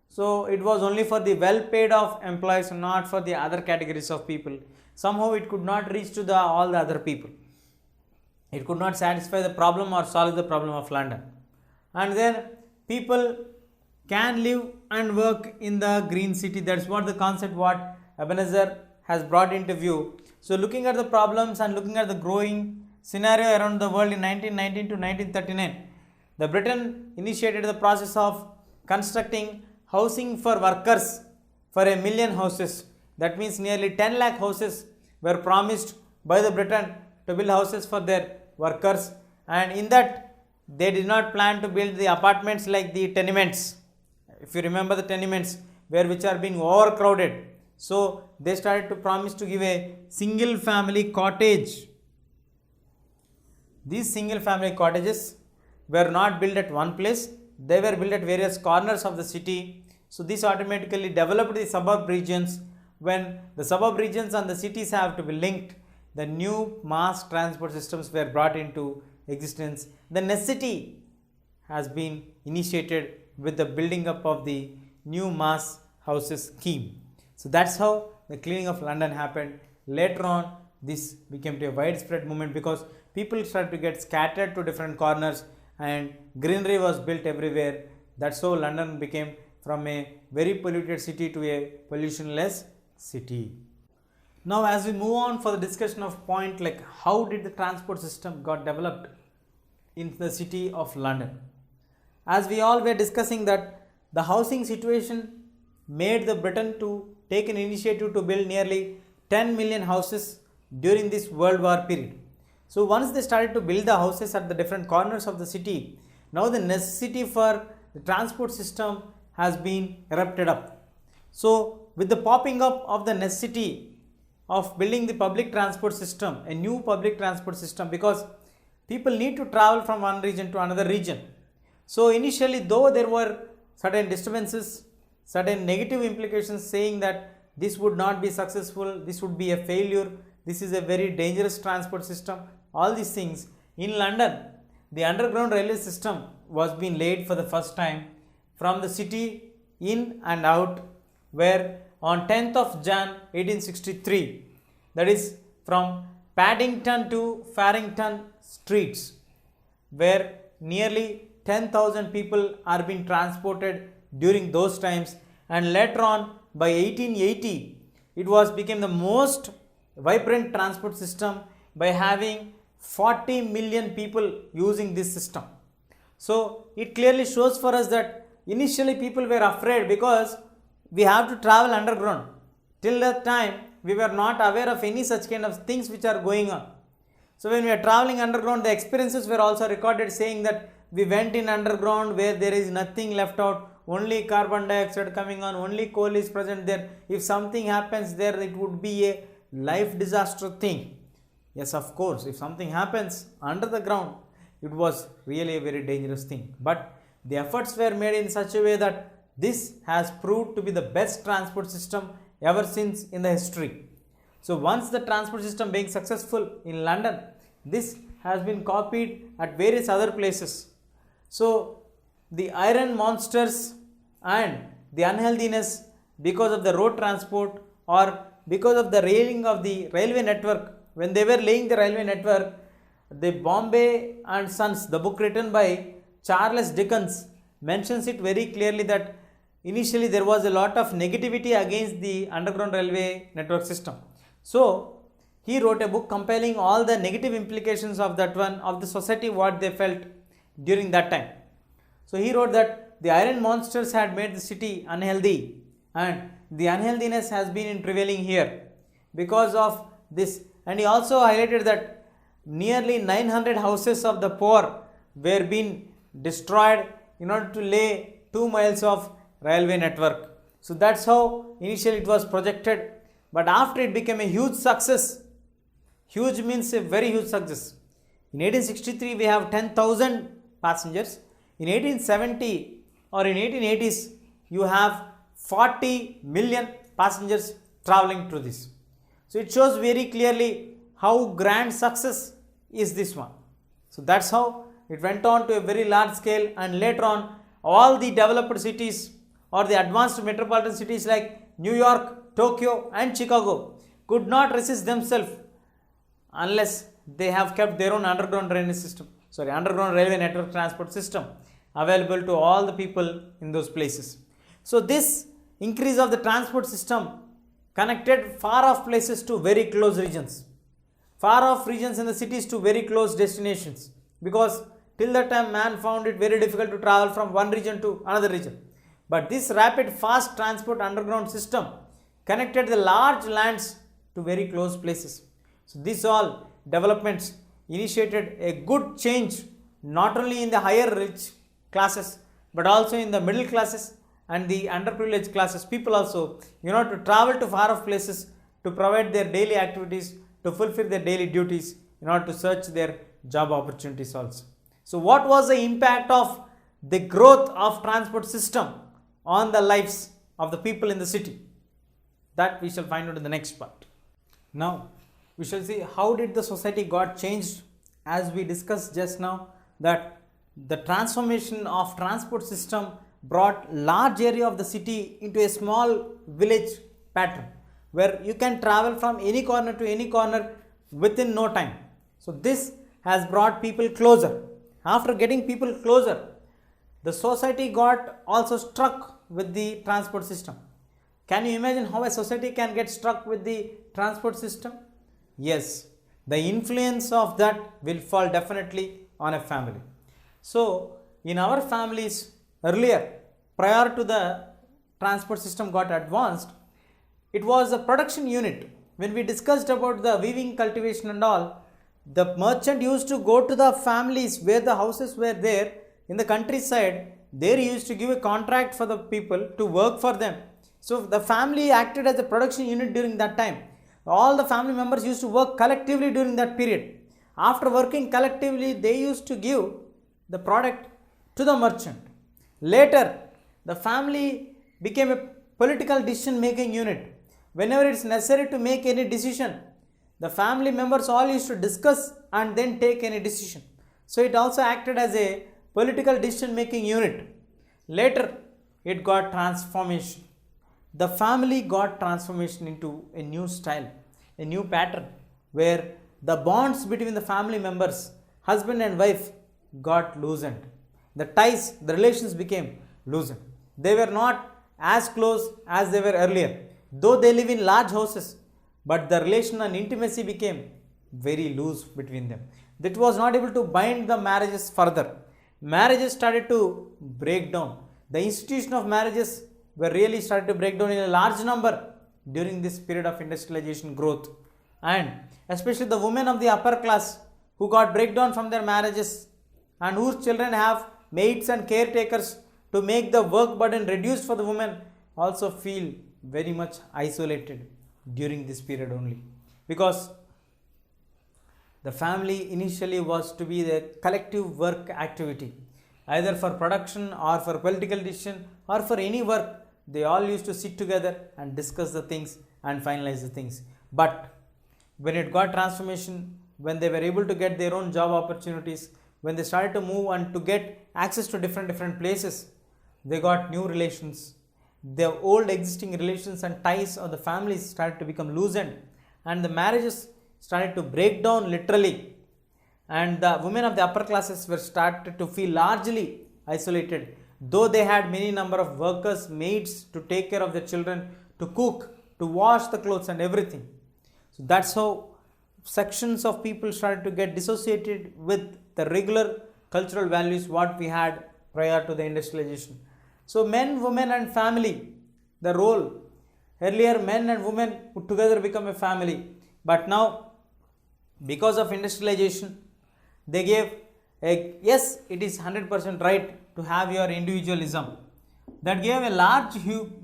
So it was only for the well paid off employees, not for the other categories of people. Somehow it could not reach to all the other people. It could not satisfy the problem or solve the problem of London. And then people can live and work in the green city. That's what the concept what Ebenezer has brought into view. So looking at the problems and looking at the growing scenario around the world in 1919 to 1939, the Britain initiated the process of constructing housing for workers for 1 million houses. That means nearly 10 lakh houses were promised by the Britain to build houses for their workers, and in that they did not plan to build the apartments like the tenements. If you remember the tenements which are being overcrowded, so they started to promise to give a single family cottage. These single family cottages were not built at one place, they were built at various corners of the city. So this automatically developed the suburb regions. When the suburb regions and the cities have to be linked, the new mass transport systems were brought into existence. The necessity has been initiated with the building up of the new mass houses scheme. So that's how the cleaning of London happened. Later on, this became a widespread movement because people started to get scattered to different corners and greenery was built everywhere. That's how London became from a very polluted city to a pollutionless city. Now as we move on for the discussion of point like how did the transport system got developed in the city of London. As we all were discussing that the housing situation made the Britain to take an initiative to build nearly 10 million houses during this World War period. So once they started to build the houses at the different corners of the city, now the necessity for the transport system has been erupted up. So with the popping up of the necessity of building the public transport system, a new public transport system, because people need to travel from one region to another region. So initially, though there were certain disturbances, certain negative implications saying that this would not be successful, this would be a failure, this is a very dangerous transport system, all these things. In London, the underground railway system was being laid for the first time from the city in and out, where on 10th of Jan 1863, that is from Paddington to Farrington streets, where nearly 10,000 people are being transported during those times, and later on by 1880 it was became the most vibrant transport system by having 40 million people using this system. So it clearly shows for us that initially people were afraid because we have to travel underground. Till that time we were not aware of any such kind of things which are going on. So when we are traveling underground, the experiences were also recorded saying that we went in underground where there is nothing left out, only carbon dioxide coming on, only coal is present there. If something happens there, it would be a life disaster thing. Yes, of course, if something happens under the ground, it was really a very dangerous thing. But the efforts were made in such a way that this has proved to be the best transport system ever since in the history. So once the transport system being successful in London, this has been copied at various other places. So the iron monsters and the unhealthiness because of the road transport or because of the railing of the railway network, when they were laying the railway network, the Bombay and Sons, the book written by Charles Dickens, mentions it very clearly that initially there was a lot of negativity against the underground railway network system. So he wrote a book compiling all the negative implications of that one, of the society, what they felt during that time. So he wrote that the iron monsters had made the city unhealthy, and the unhealthiness has been prevailing here because of this. And he also highlighted that nearly 900 houses of the poor were being destroyed in order to lay 2 miles of railway network. So that's how initially it was projected, but after it became a huge success. Huge means a very huge success. In 1863 we have 10,000 passengers. In 1870 or in 1880s you have 40 million passengers traveling through this. So it shows very clearly how grand success is this one. So that's how it went on to a very large scale, and later on all the developed cities or the advanced metropolitan cities like New York, Tokyo and Chicago could not resist themselves unless they have kept their own underground railway network transport system available to all the people in those places. So this increase of the transport system connected far off places to very close regions, far off regions in the cities to very close destinations, because till that time man found it very difficult to travel from one region to another region. But this rapid fast transport underground system connected the large lands to very close places. So these all developments initiated a good change not only in the higher rich classes but also in the middle classes and the underprivileged classes. People also, to travel to far off places to provide their daily activities, to fulfill their daily duties, in order to search their job opportunities also. So what was the impact of the growth of transport system on the lives of the people in the city? That we shall find out in the next part. Now we shall see how did the society got changed. As we discussed just now, that the transformation of transport system brought large area of the city into a small village pattern where you can travel from any corner to any corner within no time. So this has brought people closer. After getting people closer, the society got also struck with the transport system. Can you imagine how a society can get struck with the transport system? Yes, the influence of that will fall definitely on a family. So in our families earlier, prior to the transport system got advanced, it was a production unit. When we discussed about the weaving, cultivation and all, the merchant used to go to the families where the houses were there in the countryside. They used to give a contract for the people to work for them. So the family acted as a production unit during that time. All the family members used to work collectively during that period. After working collectively, they used to give the product to the merchant. Later, the family became a political decision making unit. Whenever it is necessary to make any decision, the family members all used to discuss and then take any decision. So it also acted as a political decision making unit. Later, it got transformation. The family got transformation into a new style, a new pattern, where the bonds between the family members, husband and wife, got loosened. The ties, the relations became loosened. They were not as close as they were earlier. Though they live in large houses, but the relation and intimacy became very loose between them. That was not able to bind the marriages further. Marriages started to break down. The institution of marriages were really started to break down in a large number during this period of industrialization growth. And especially the women of the upper class who got breakdown from their marriages and whose children have maids and caretakers to make the work burden reduced for the women also feel very much isolated during this period only, because the family initially was to be the collective work activity, either for production or for political decision or for any work. They all used to sit together and discuss the things and finalize the things. But when it got transformation, when they were able to get their own job opportunities, when they started to move and to get access to different places, they got new relations. The old existing relations and ties of the families started to become loosened, and the marriages started to break down literally, and the women of the upper classes were started to feel largely isolated, though they had many number of workers, maids to take care of their children, to cook, to wash the clothes and everything. So that's how sections of people started to get dissociated with the regular cultural values what we had prior to the industrialization. So men, women and family, the role, earlier men and women would together become a family, but now because of industrialization they gave a, yes, it is 100% right to have your individualism. That gave a large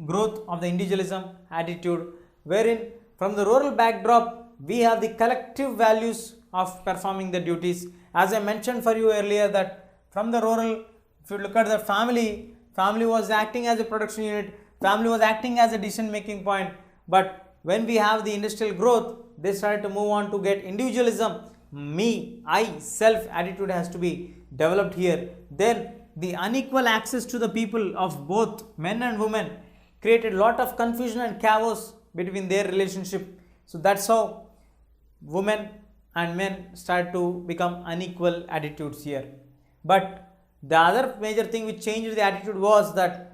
growth of the individualism attitude, wherein from the rural backdrop we have the collective values of performing the duties. As I mentioned for you earlier that from the rural, if you look at the family was acting as a production unit, family was acting as a decision making point, but when we have the industrial growth, they started to move on to get individualism. Me, I, self attitude has to be developed here. Then the unequal access to the people of both men and women created lot of confusion and chaos between their relationship. So that's how women and men start to become unequal attitudes here. But the other major thing which changed the attitude was that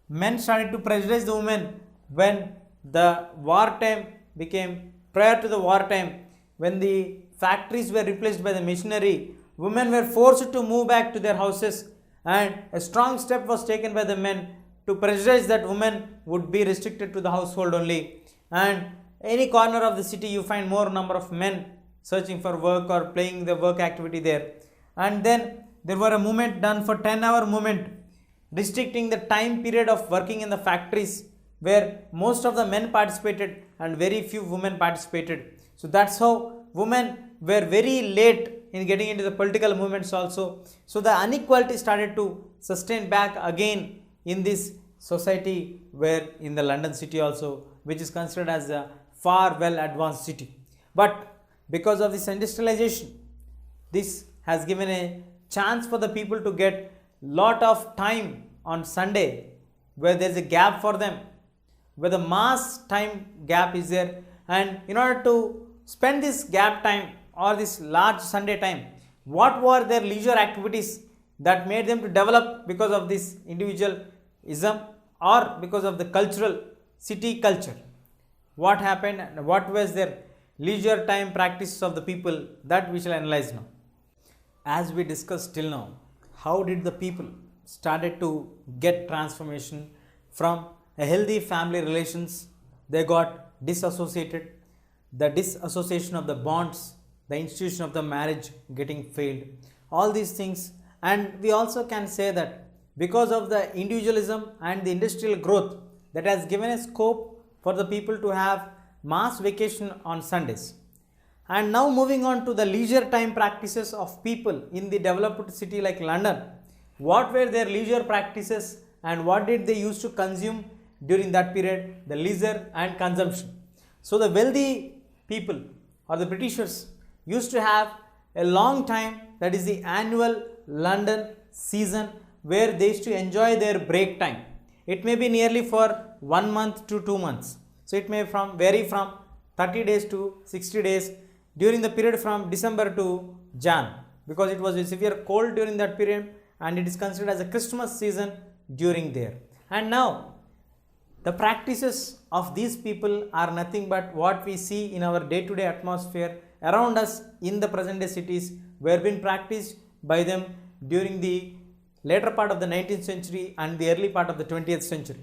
men started to pressurize the women when the wartime became, prior to the wartime, when the factories were replaced by the machinery, women were forced to move back to their houses, and a strong step was taken by the men to pressurize that women would be restricted to the household only, and any corner of the city you find more number of men searching for work or playing the work activity there. And then there were a movement done for 10-hour movement restricting the time period of working in the factories, where most of the men participated and very few women participated. So that's how women were very late in getting into the political movements also. So the inequality started to sustain back again in this society, where in the London city also, which is considered as a far well advanced city. But because of this industrialization, this has given a chance for the people to get lot of time on Sunday, where there is a gap for them, where the mass time gap is there, and in order to spend this gap time or this large Sunday time, what were their leisure activities that made them to develop because of this individualism or because of the cultural city culture? What happened and what was their leisure time practices of the people, that we shall analyze now. As we discussed till now, how did the people started to get transformation from a healthy family relations? They got disassociated, the disassociation of the bonds, the institution of the marriage getting failed, all these things. And we also can say that because of the individualism and the industrial growth, that has given a scope for the people to have mass vacation on Sundays. And now moving on to the leisure time practices of people in the developed city like London. What were their leisure practices and what did they used to consume during that period? The leisure and consumption. So the wealthy people or the Britishers used to have a long time, that is the annual London season, where they used to enjoy their break time. It may be nearly for 1 month to 2 months. So it may vary from 30 days to 60 days. during the period from December to Jan, because it was a severe cold during that period and it is considered as a Christmas season during there. And now the practices of these people are nothing but what we see in our day-to-day atmosphere around us in the present day cities were being practiced by them during the later part of the 19th century and the early part of the 20th century.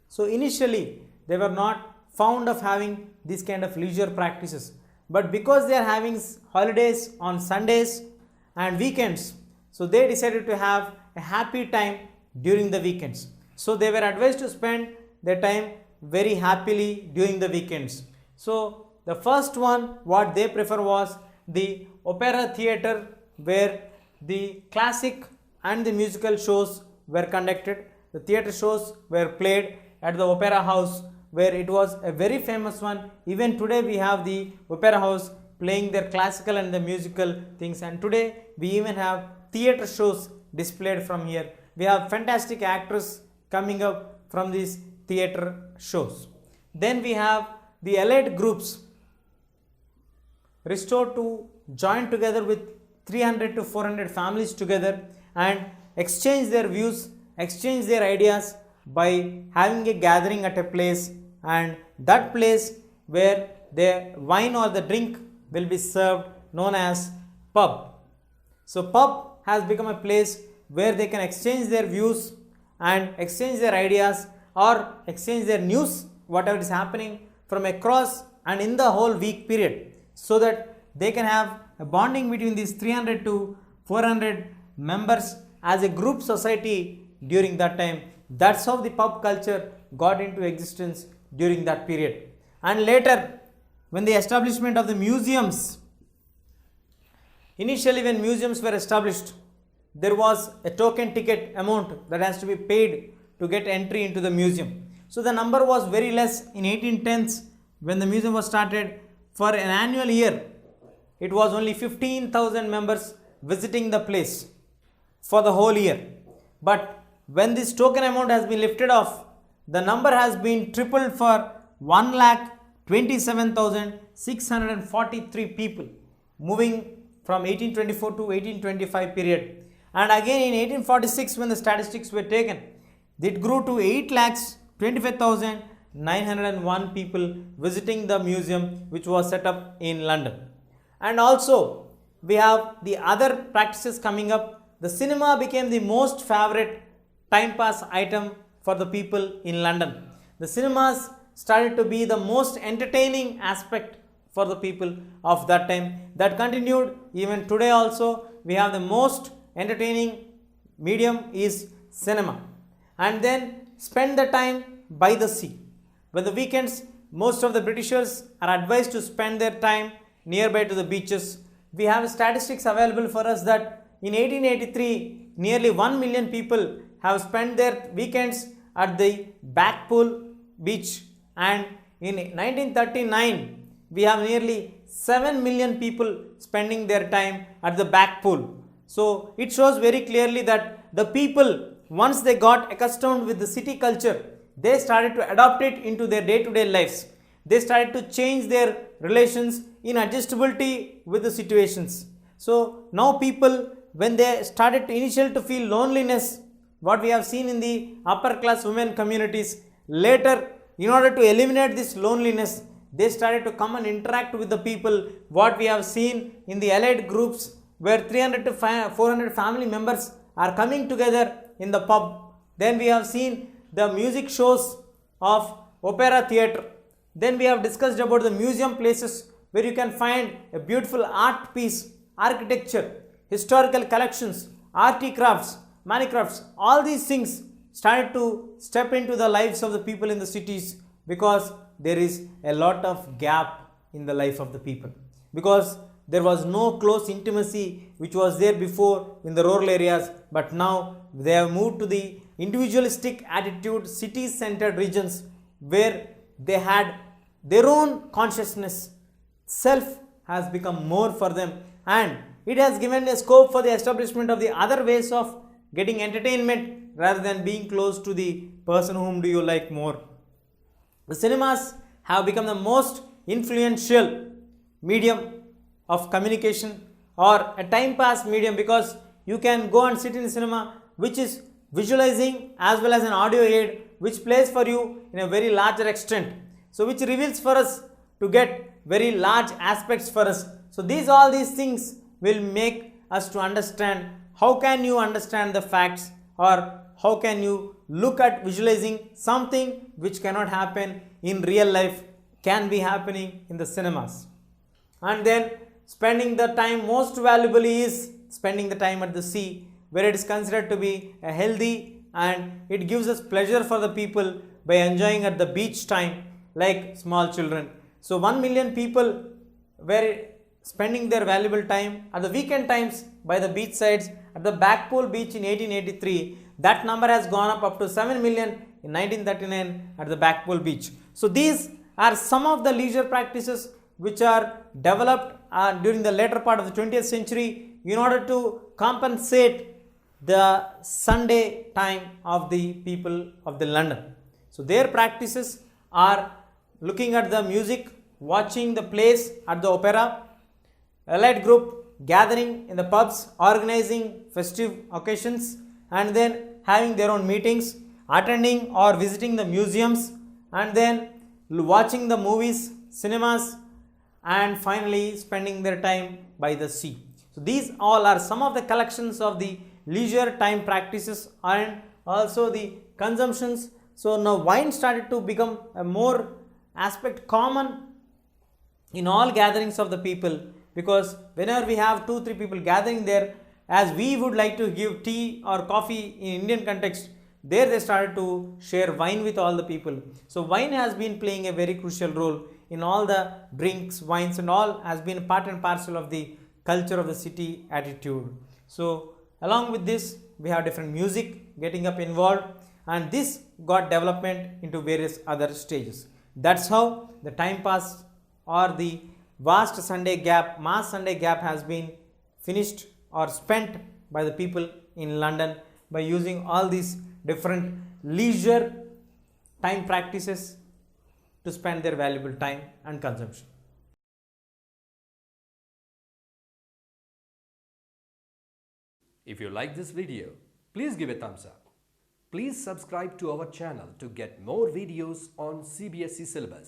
So initially they were not fond of having these kind of leisure practices, but because they are having holidays on Sundays and weekends, so they decided to have a happy time during the weekends. So they were advised to spend their time very happily during the weekends. So the first one what they prefer was the opera theatre, where the classic and the musical shows were conducted. The theatre shows were played at the opera house, where it was a very famous one. Even today we have the opera house playing their classical and the musical things, and today we even have theatre shows displayed from here. We have fantastic actors coming up from these theatre shows. Then we have the allied groups restored to join together with 300 to 400 families together and exchange their views, exchange their ideas by having a gathering at a place, and that place where the wine or the drink will be served, known as pub. So pub has become a place where they can exchange their views and exchange their ideas or exchange their news, whatever is happening from across and in the whole week period, so that they can have a bonding between these 300 to 400 members as a group society during that time. That's how the pub culture got into existence during that period. And later, when the establishment of the museums, initially when museums were established, there was a token ticket amount that has to be paid to get entry into the museum. So the number was very less in 1810s when the museum was started. For an annual year, it was only 15,000 members visiting the place for the whole year. But when this token amount has been lifted off, the number has been tripled for 1,27,643 people, moving from 1824 to 1825 period. And again in 1846, when the statistics were taken, it grew to 8,25,901 people visiting the museum, which was set up in London. And also we have the other practices coming up. The cinema became the most favorite time pass item for the people in London. The cinemas started to be the most entertaining aspect for the people of that time. That continued even today also. We have the most entertaining medium is cinema. And then spend the time by the sea. When the weekends, most of the Britishers are advised to spend their time nearby to the beaches. We have statistics available for us that in 1883, nearly 1 million people have spent their weekends at the Blackpool beach, and in 1939, we have nearly 7 million people spending their time at the Blackpool. So it shows very clearly that the people, once they got accustomed with the city culture, they started to adopt it into their day-to-day lives. They started to change their relations in adjustability with the situations. So now people, when they started to initially to feel loneliness, what we have seen in the upper class women communities, later in order to eliminate this loneliness, they started to come and interact with the people. What we have seen in the allied groups, where 300 to 400 family members are coming together in the pub. Then we have seen the music shows of opera theatre. Then we have discussed about the museum places where you can find a beautiful art piece, architecture, historical collections, articrafts, manuscripts. All these things started to step into the lives of the people in the cities, because there is a lot of gap in the life of the people, because there was no close intimacy which was there before in the rural areas, but now they have moved to the individualistic attitude, city-centered regions, where they had their own consciousness. Self has become more for them, and it has given a scope for the establishment of the other ways of getting entertainment rather than being close to the person whom do you like more. The cinemas have become the most influential medium of communication or a time pass medium, because you can go and sit in cinema which is visualizing as well as an audio aid which plays for you in a very larger extent. So which reveals for us to get very large aspects for us. So all these things will make us to understand how can you understand the facts, or how can you look at visualizing something which cannot happen in real life can be happening in the cinemas. And then spending the time most valuably is spending the time at the sea, where it is considered to be a healthy and it gives us pleasure for the people by enjoying at the beach time like small children. So 1 million people were spending their valuable time at the weekend times by the beach sides at the Backpool beach in 1883. That number has gone up to 7 million in 1939 at the Backpool beach. So these are some of the leisure practices which are developed during the later part of the 20th century in order to compensate the Sunday time of the people of the London. So their practices are looking at the music, watching the plays at the opera, allied group gathering in the pubs, organizing festive occasions, and then having their own meetings, attending or visiting the museums, and then watching the movies, cinemas, and finally spending their time by the sea. So these all are some of the collections of the leisure time practices and also the consumptions. So now wine started to become a more aspect common in all gatherings of the people, because whenever we have 2-3 people gathering there, as we would like to give tea or coffee in Indian context, there they started to share wine with all the people. So wine has been playing a very crucial role in all the drinks, wines and all, has been part and parcel of the culture of the city attitude. So along with this, we have different music getting up involved, and this got development into various other stages. That's how the time pass or the vast Sunday gap, mass Sunday gap has been finished or spent by the people in London by using all these different leisure time practices to spend their valuable time and consumption. If you like this video, please give a thumbs up. Please subscribe to our channel to get more videos on CBSE syllabus.